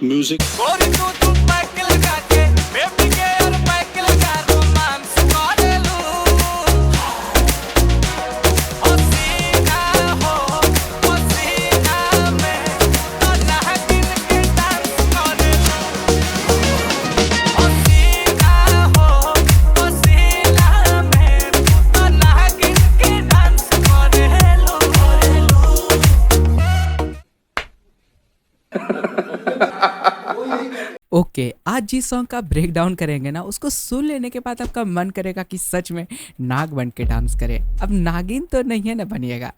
Music okay आज जिस song का ब्रेक डाउन करेंगे ना उसको सुन लेने के बाद आपका मन करेगा कि सच में नाग बन के डांस करे। अब नागिन तो नहीं है ना बनिएगा।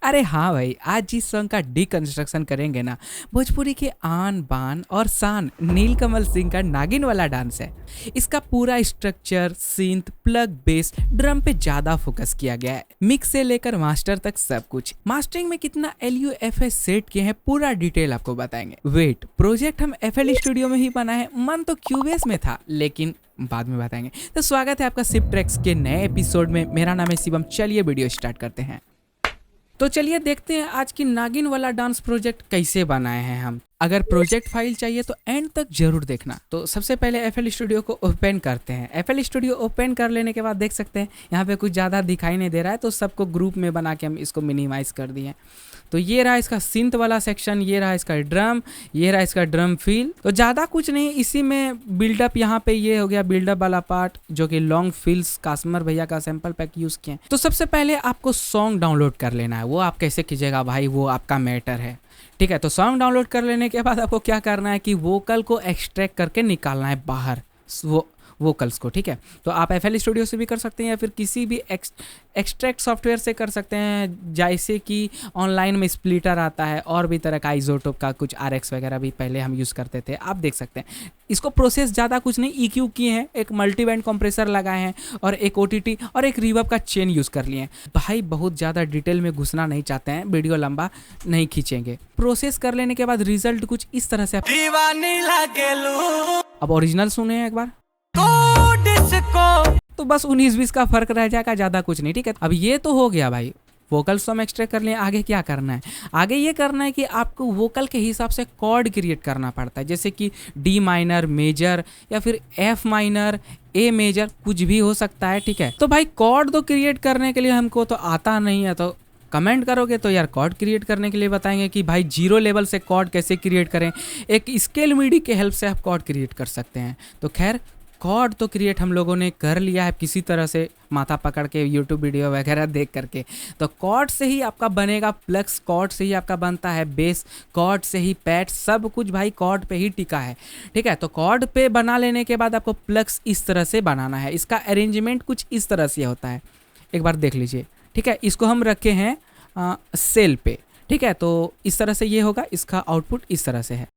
अरे हाँ भाई, आज जिस सॉन्ग का डिकंस्ट्रक्शन करेंगे ना, भोजपुरी के आन बान और शान नीलकमल सिंह का नागिन वाला डांस है। इसका पूरा structure, synth, plug, base, drum पे ज्यादा फोकस किया गया है। मिक्स से लेकर मास्टर तक सब कुछ। मास्टरिंग में कितना LUFS सेट किए हैं पूरा डिटेल आपको बताएंगे। वेट, प्रोजेक्ट हम FL स्टूडियो में ही बना है, मन तो क्यूबेस में था लेकिन बाद में बताएंगे। तो स्वागत है आपका सिप ट्रैक्स के नए एपिसोड में। मेरा नाम है शिवम। चलिए वीडियो स्टार्ट करते हैं। तो चलिए देखते हैं आज की नागिन वाला डांस प्रोजेक्ट कैसे बनाए हैं हम। अगर प्रोजेक्ट फाइल चाहिए तो एंड तक जरूर देखना। तो सबसे पहले FL स्टूडियो को ओपन करते हैं। FL स्टूडियो ओपन कर लेने के बाद देख सकते हैं यहाँ पे कुछ ज़्यादा दिखाई नहीं दे रहा है, तो सबको ग्रुप में बना के हम इसको मिनिमाइज कर दिए। तो ये रहा इसका सिंथ वाला सेक्शन, ये रहा इसका ड्रम, ये रहा इसका ड्रम फील। तो ज़्यादा कुछ नहीं, इसी में बिल्डअप यहाँ पे ये हो गया बिल्डअप वाला पार्ट, जो कि लॉन्ग फील्स कास्मर भैया का सैंपल पैक यूज़ किए। तो सबसे पहले आपको सॉन्ग डाउनलोड कर लेना है। वो आप कैसे कीजिएगा भाई, वो आपका मैटर है, ठीक है। तो सॉन्ग डाउनलोड कर लेने के बाद आपको क्या करना है कि वोकल को एक्सट्रैक्ट करके निकालना है बाहर, वो वोकल्स को, ठीक है। तो आप FL स्टूडियो से भी कर सकते हैं या फिर किसी भी एक्सट्रैक्ट सॉफ्टवेयर से कर सकते हैं, जैसे कि ऑनलाइन में स्प्लिटर आता है और भी तरह का आइजोटोप का कुछ RX वगैरह भी पहले हम यूज़ करते थे, आप देख सकते हैं। इसको प्रोसेस ज़्यादा कुछ नहीं, EQ किए हैं, एक मल्टीबैंड कंप्रेसर लगाए हैं और एक OTT और एक रिवर्ब का चेन यूज़ कर लिए हैं। भाई बहुत ज़्यादा डिटेल में घुसना नहीं चाहते हैं, वीडियो लंबा नहीं खींचेंगे। प्रोसेस कर लेने के बाद रिजल्ट कुछ इस तरह से। अब ओरिजिनल सुने एक बार तो बस 19-20 का फर्क रह जाएगा, ज़्यादा कुछ नहीं, ठीक है। अब ये तो हो गया भाई, वोकल्स तो हम एक्सट्रैक्ट कर लिए। आगे क्या करना है? आगे ये करना है कि आपको वोकल के हिसाब से कॉर्ड क्रिएट करना पड़ता है, जैसे कि D माइनर मेजर या फिर F माइनर, A मेजर, कुछ भी हो सकता है, ठीक है। तो भाई कॉर्ड तो क्रिएट करने के लिए हमको तो आता नहीं है, तो कमेंट करोगे तो यार कॉर्ड क्रिएट करने के लिए बताएंगे कि भाई 0 लेवल से कॉर्ड कैसे क्रिएट करें। एक स्केल मिडी के हेल्प से आप कॉर्ड क्रिएट कर सकते हैं। तो खैर कॉर्ड तो क्रिएट हम लोगों ने कर लिया है किसी तरह से, माथा पकड़ के यूट्यूब वीडियो वगैरह देख करके। तो कॉर्ड से ही आपका बनेगा प्लग्स, कॉर्ड से ही आपका बनता है बेस, कॉर्ड से ही पैड, सब कुछ भाई कॉर्ड पे ही टिका है, ठीक है। तो कॉर्ड पे बना लेने के बाद आपको प्लग्स इस तरह से बनाना है। इसका अरेंजमेंट कुछ इस तरह से होता है, एक बार देख लीजिए, ठीक है। इसको हम रखे हैं सेल पे, ठीक है। तो इस तरह से ये होगा, इसका आउटपुट इस तरह से है।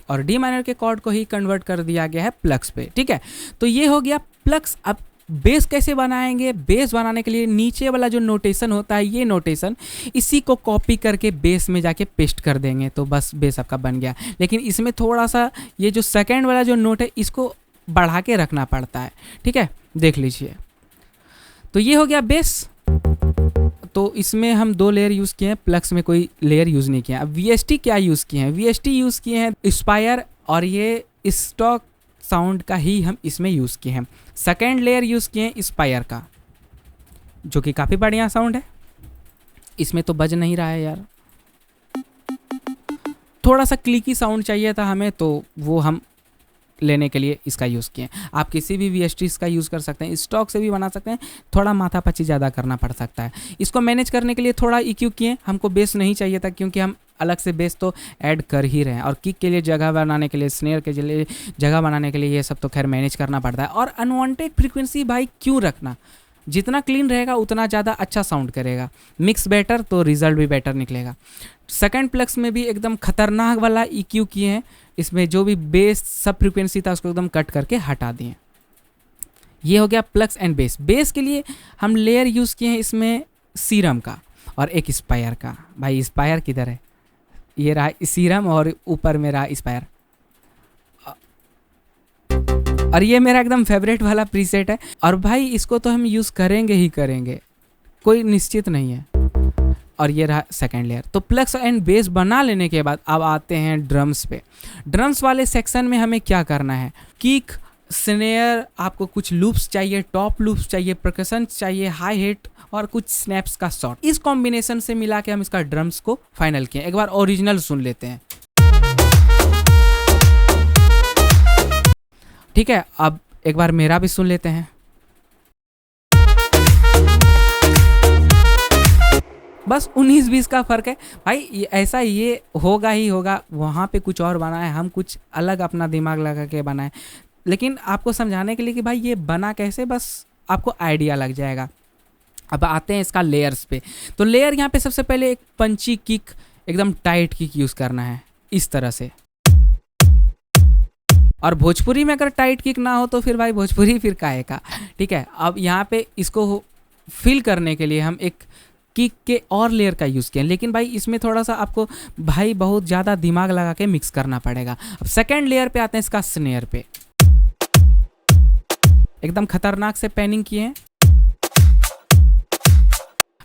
और D माइनर के कॉर्ड को ही कन्वर्ट कर दिया गया है प्लग्स पे, ठीक है। तो ये हो गया प्लग्स। अब बेस कैसे बनाएंगे? बेस बनाने के लिए नीचे वाला जो नोटेशन होता है, ये नोटेशन, इसी को कॉपी करके बेस में जाके पेस्ट कर देंगे, तो बस बेस आपका बन गया। लेकिन इसमें थोड़ा सा ये जो सेकेंड वाला जो नोट है, इसको बढ़ा के रखना पड़ता है, ठीक है। देख लीजिए, तो ये हो गया बेस। तो इसमें हम 2 लेयर यूज़ किए हैं, प्लग्स में कोई लेयर यूज़ नहीं किया। अब VST क्या यूज़ किए हैं? VST यूज़ किए हैं स्पायर, और ये स्टॉक साउंड का ही हम इसमें यूज़ किए हैं। सेकेंड लेयर यूज़ किए हैं स्पायर का, जो कि काफ़ी बढ़िया साउंड है। इसमें तो बज नहीं रहा है यार, थोड़ा सा क्लिकी साउंड चाहिए था हमें, तो वो हम लेने के लिए इसका यूज़ किए। आप किसी भी VST का यूज़ कर सकते हैं, स्टॉक से भी बना सकते हैं, थोड़ा माथापच्ची ज़्यादा करना पड़ सकता है। इसको मैनेज करने के लिए थोड़ा EQ किए, हमको बेस नहीं चाहिए था क्योंकि हम अलग से बेस तो ऐड कर ही रहे हैं, और किक के लिए जगह बनाने के लिए, स्नेयर के लिए जगह बनाने के लिए, ये सब तो खैर मैनेज करना पड़ता है। और अनवांटेड फ्रीक्वेंसी भाई क्यों रखना, जितना क्लीन रहेगा उतना ज़्यादा अच्छा साउंड करेगा। मिक्स बेटर तो रिजल्ट भी बेटर निकलेगा। सेकंड प्लग्स में भी एकदम खतरनाक वाला EQ किए हैं, इसमें जो भी बेस सब फ्रीक्वेंसी था उसको एकदम कट करके हटा दिए। ये हो गया प्लग्स एंड बेस। बेस के लिए हम लेयर यूज़ किए हैं इसमें सीरम का और एक स्पायर का। भाई स्पायर किधर है? ये रहा सीरम और ऊपर में रहा स्पायर। और ये मेरा एकदम फेवरेट वाला प्रीसेट है, और भाई इसको तो हम यूज़ करेंगे ही करेंगे, कोई निश्चित नहीं है। और ये रहा सेकेंड लेयर। तो प्लग्स एंड बेस बना लेने के बाद अब आते हैं ड्रम्स पे। ड्रम्स वाले सेक्शन में हमें क्या करना है, किक, स्नेयर, आपको कुछ लूप्स चाहिए, टॉप लूप्स चाहिए, परकशन चाहिए, हाई हिट और कुछ स्नैप्स का शॉट। इस कॉम्बिनेशन से मिला के हम इसका ड्रम्स को फाइनल किए। एक बार ओरिजिनल सुन लेते हैं। ठीक है, अब एक बार मेरा भी सुन लेते हैं। बस 19-20 का फ़र्क है भाई, ऐसा ये होगा ही होगा। वहाँ पे कुछ और बना है, हम कुछ अलग अपना दिमाग लगा के बनाए, लेकिन आपको समझाने के लिए कि भाई ये बना कैसे, बस आपको आइडिया लग जाएगा। अब आते हैं इसका लेयर्स पे। तो लेयर यहाँ पे सबसे पहले एक पंची किक, एकदम टाइट किक यूज़ करना है इस तरह से। और भोजपुरी में अगर टाइट किक ना हो तो फिर भाई भोजपुरी फिर काहे का। ठीक है, अब यहाँ पे इसको फिल करने के लिए हम एक किक के और लेयर का यूज़ किया, लेकिन भाई इसमें थोड़ा सा आपको भाई बहुत ज़्यादा दिमाग लगा के मिक्स करना पड़ेगा। अब सेकेंड लेयर पे आते हैं इसका स्नेयर पे। एकदम खतरनाक से पैनिंग किए हैं।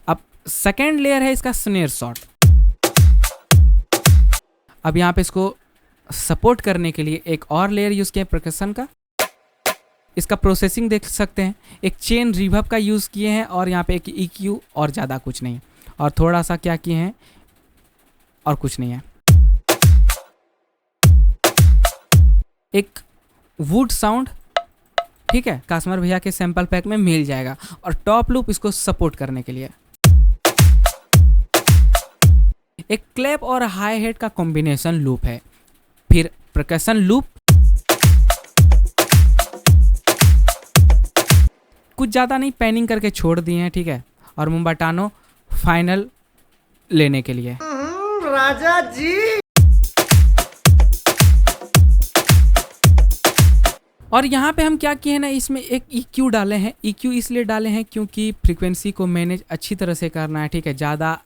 अब सेकेंड लेयर है इसका स्नेयर शॉट। अब यहाँ पे इसको सपोर्ट करने के लिए एक और लेयर यूज़ किया परकशन का। इसका प्रोसेसिंग देख सकते हैं, एक चेन रिवर्ब का यूज़ किए हैं, और यहाँ पे एक EQ और ज़्यादा कुछ नहीं, और थोड़ा सा क्या किए हैं और कुछ नहीं है। एक वुड साउंड, ठीक है, कास्मर भैया के सैंपल पैक में मिल जाएगा, और टॉप लूप इसको सपोर्ट करने के लिए। एक क्लैप और हाई हेड का कॉम्बिनेशन लूप है, फिर परकशन लूप, कुछ ज़्यादा नहीं पैनिंग करके छोड़ दिए हैं। ठीक है, और मुम्बाटानो फाइनल लेने के लिए। राजा जी। और यहाँ पे हम क्या किए हैं ना, इसमें एक EQ डाले हैं। EQ इसलिए डाले हैं क्योंकि फ्रीक्वेंसी को मैनेज अच्छी तरह से करना है। ठीक है, ज़्यादा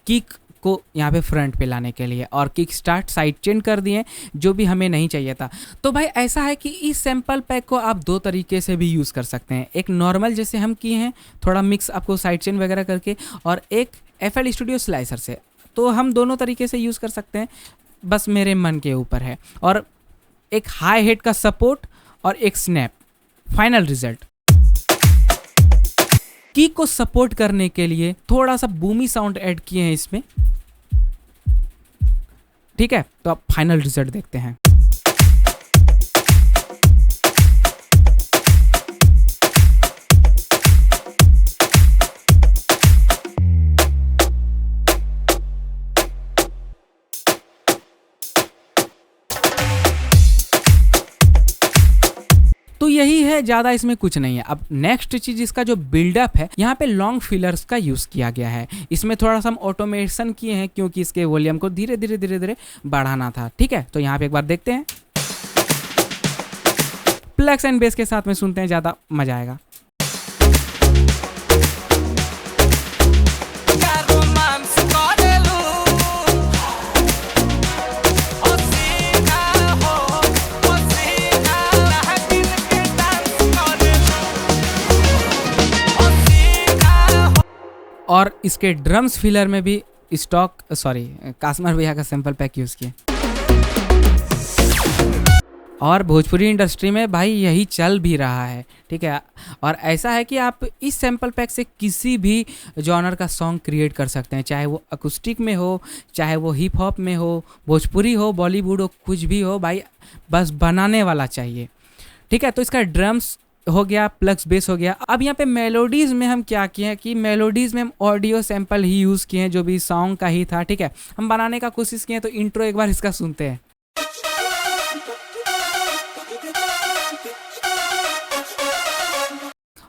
किक को यहाँ पे फ्रंट पे लाने के लिए, और किक स्टार्ट साइड चेन कर दिए जो भी हमें नहीं चाहिए था। तो भाई ऐसा है कि इस सैंपल पैक को आप दो तरीके से भी यूज़ कर सकते हैं। एक नॉर्मल जैसे हम किए हैं, थोड़ा मिक्स आपको साइड चेन वगैरह करके, और एक FL स्टूडियो स्लाइसर से। तो हम दोनों तरीके से यूज़ कर सकते हैं, बस मेरे मन के ऊपर है। और एक हाई हेड का सपोर्ट और एक स्नैप, फाइनल रिजल्ट। किक को सपोर्ट करने के लिए थोड़ा सा बूमी साउंड ऐड किए हैं इसमें। ठीक है, तो अब फाइनल रिजल्ट देखते हैं। तो यही है, ज़्यादा इसमें कुछ नहीं है। अब नेक्स्ट चीज़, इसका जो बिल्डअप है, यहाँ पे लॉन्ग फिलर्स का यूज़ किया गया है। इसमें थोड़ा सा हम ऑटोमेशन किए हैं क्योंकि इसके वॉल्यूम को धीरे धीरे बढ़ाना था। ठीक है, तो यहाँ पे एक बार देखते हैं, प्लग्स एंड बेस के साथ में सुनते हैं, ज़्यादा मजा आएगा। और इसके ड्रम्स फिलर में भी कास्मर भैया का सैंपल पैक यूज़ किए। और भोजपुरी इंडस्ट्री में भाई यही चल भी रहा है। ठीक है, और ऐसा है कि आप इस सैंपल पैक से किसी भी जॉनर का सॉन्ग क्रिएट कर सकते हैं, चाहे वो अकुस्टिक में हो, चाहे वो हिप हॉप में हो, भोजपुरी हो, बॉलीवुड हो, कुछ भी हो भाई, बस बनाने वाला चाहिए। ठीक है, तो इसका ड्रम्स हो गया, प्लग्स बेस हो गया। अब यहाँ पे मेलोडीज़ में हम क्या किए हैं कि मेलोडीज़ में हम ऑडियो सैंपल ही यूज़ किए हैं, जो भी सॉन्ग का ही था। ठीक है, हम बनाने का कोशिश किए, तो इंट्रो एक बार इसका सुनते हैं।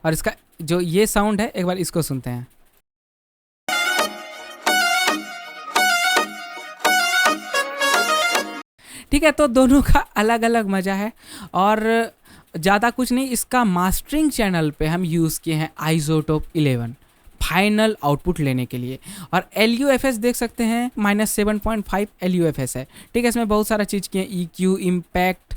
और इसका जो ये साउंड है, एक बार इसको सुनते हैं। ठीक है, तो दोनों का अलग अलग मज़ा है, और ज़्यादा कुछ नहीं। इसका मास्टरिंग चैनल पे हम यूज़ किए हैं आइसोटोप 11 फाइनल आउटपुट लेने के लिए। और LUFS देख सकते हैं, -7.5 LUFS है। ठीक है, इसमें बहुत सारा चीज़ किए हैं, EQ, impact,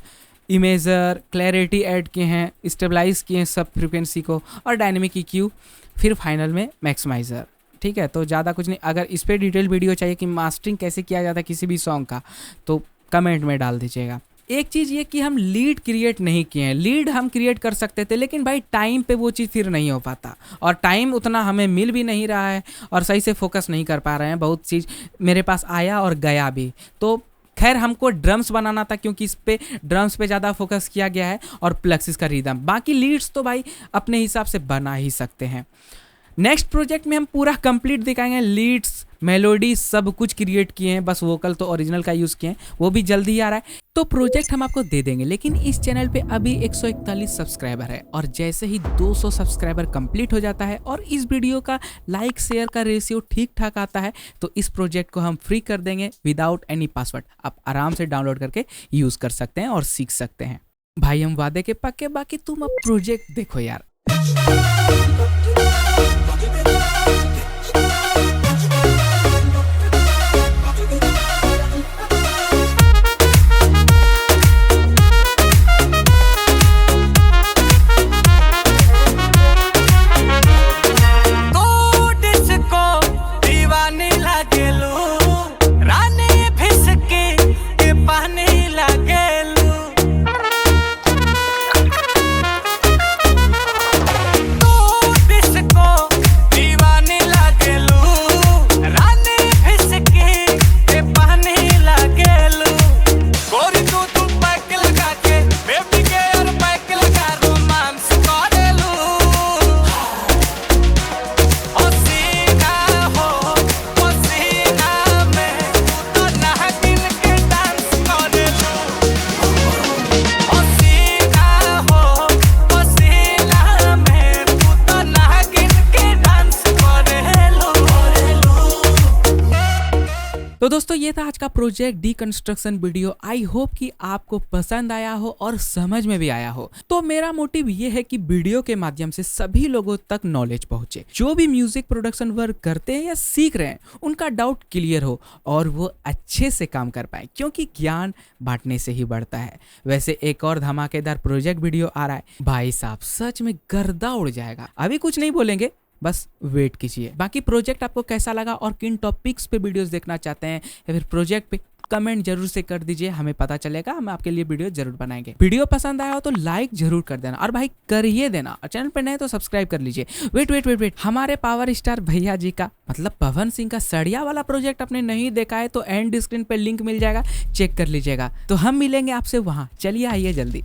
imager, clarity add किए हैं, स्टेबलाइज किए हैं सब फ्रीक्वेंसी को, और डायनेमिक EQ, फिर फाइनल में मैक्सिमाइज़र। ठीक है, तो ज़्यादा कुछ नहीं। अगर इस पर डिटेल वीडियो चाहिए कि मास्टरिंग कैसे किया जाता है किसी भी सॉन्ग का, तो कमेंट में डाल दीजिएगा। एक चीज़ ये कि हम लीड क्रिएट नहीं किए हैं। लीड हम क्रिएट कर सकते थे, लेकिन भाई टाइम पे वो चीज़ फिर नहीं हो पाता, और टाइम उतना हमें मिल भी नहीं रहा है, और सही से फोकस नहीं कर पा रहे हैं। बहुत चीज़ मेरे पास आया और गया भी। तो खैर हमको ड्रम्स बनाना था, क्योंकि इस पे ड्रम्स पे ज़्यादा फोकस किया गया है, और प्लस इसका रिदम। बाकी लीड्स तो भाई अपने हिसाब से बना ही सकते हैं। नेक्स्ट प्रोजेक्ट में हम पूरा कंप्लीट दिखाएंगे, लीड्स, मेलोडी सब कुछ क्रिएट किए हैं, बस वोकल तो ओरिजिनल का यूज़ किए हैं, वो भी जल्दी ही आ रहा है। तो प्रोजेक्ट हम आपको दे देंगे, लेकिन इस चैनल पे अभी 141 सब्सक्राइबर है, और जैसे ही 200 सब्सक्राइबर कंप्लीट हो जाता है और इस वीडियो का लाइक शेयर का रेशियो ठीक ठाक आता है, तो इस प्रोजेक्ट को हम फ्री कर देंगे विदाउट एनी पासवर्ड। आप आराम से डाउनलोड करके यूज़ कर सकते हैं और सीख सकते हैं। भाई हम वादे के पक्के, बाकी तुम अब प्रोजेक्ट देखो यार। तो दोस्तों ये था आज का project deconstruction video. I hope कि आपको पसंद आया हो और समझ में भी आया हो। तो मेरा मोटिव ये है कि वीडियो के माध्यम से सभी लोगों तक नॉलेज पहुंचे, जो भी म्यूजिक प्रोडक्शन वर्क करते हैं या सीख रहे हैं, उनका डाउट क्लियर हो और वो अच्छे से काम कर पाए, क्योंकि ज्ञान बांटने से ही बढ़ता है। वैसे एक और धमाकेदार प्रोजेक्ट वीडियो आ रहा है भाई साहब, सच में गर्दा उड़ जाएगा। अभी कुछ नहीं बोलेंगे, बस वेट कीजिए। बाकी प्रोजेक्ट आपको कैसा लगा और किन टॉपिक्स पे वीडियोस देखना चाहते हैं, या फिर प्रोजेक्ट पे कमेंट जरूर से कर दीजिए, हमें पता चलेगा, हम आपके लिए वीडियो जरूर बनाएंगे। वीडियो पसंद आया हो तो लाइक जरूर कर देना, और भाई करिए देना, और चैनल पे नए तो सब्सक्राइब कर लीजिए। वेट, हमारे पावर स्टार भैया जी का मतलब पवन सिंह का सड़िया वाला प्रोजेक्ट आपने नहीं देखा है तो एंड स्क्रीन पे लिंक मिल जाएगा, चेक कर लीजिएगा। तो हम मिलेंगे आपसे वहां, चलिए आइए जल्दी।